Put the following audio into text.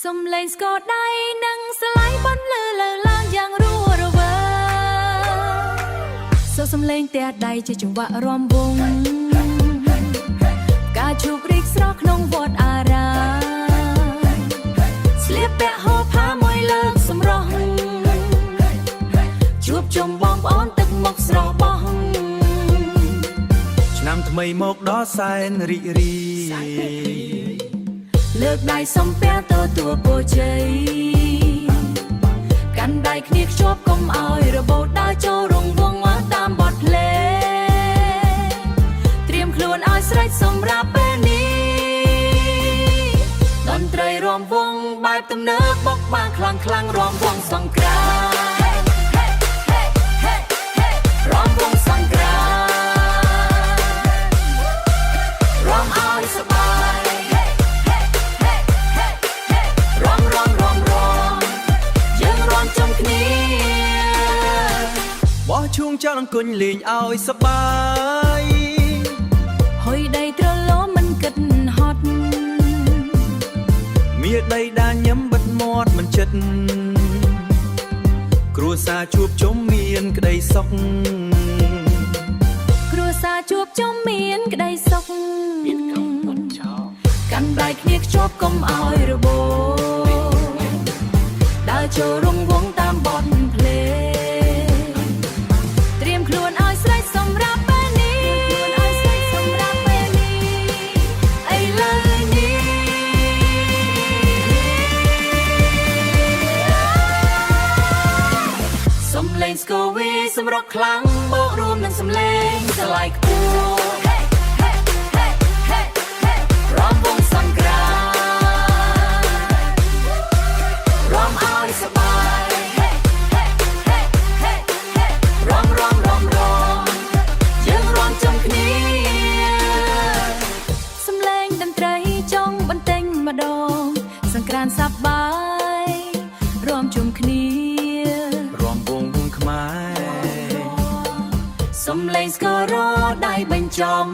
សំឡេងស្គរដៃនិងស្លាយបន់លើឡើងយ៉ាងរស់រវើកសំឡេងទះដៃជាចង្វាក់រាំវង់ការជួបរីកស្រស់ក្នុងវត្តអារាមស្លៀកពាក់ហូលផាមួយលើកសម្រស់ជួបជុំបងប្អូនទឹកមុខស្រស់បោះឆ្នាំថ្មីមកដល់សែនរីករាយលើកដៃសំពះទទួលពរជ័យកាន់ដៃគ្នាខ្ជាប់កុំឲ្យរបូតដើរចូលរង្វង់មកតាមបទភ្លេងត្រៀមខ្លួនឲ្យស្រេចសម្រាប់ពេលនេះតន្ត្រីរាំវង់បែបទំនើបបុកបាំងខ្លាំងរាំវង់សង្គ្រាមរាំវង់សង្គ្រាមរាំឲ្យសប្បាយបោះឈូងចោលអង្គុញលេងឲ្យសប្បាយហុយដីត្រឡោមិនគិតហត់មានដីដាញឹមបិទមាត់មិនចិត្តគ្រួសារជួបជុំមានក្តីសុខគ្រួសារជួបជុំមានក្តីសុខមានកំពុនចោលកាន់ដៃគ្នាខ្ជាប់កុំឲ្យរបូតដើរចូលរង្វង់តាមបទភ្លេងត្រៀមខ្លួនឲ្យស្រេចសម្រាប់ពេលនេះឥឡូវនេះសំឡេងស្គរវីសម្រុកខ្លាំងបូករួមនឹងសំឡេងស្លាយខ្ពស់រាំវង់សង្គ្រាមរាំឲ្យសប្បាយរាំយើងរាំជុំគ្នាសំឡេងតន្ត្រីចង់បន្ទិញម្ដងសង្គ្រាមសប្បាយរាំជុំគ្នារាំវង់ខ្មែរសំឡេងស្គរដៃបញ្ចំ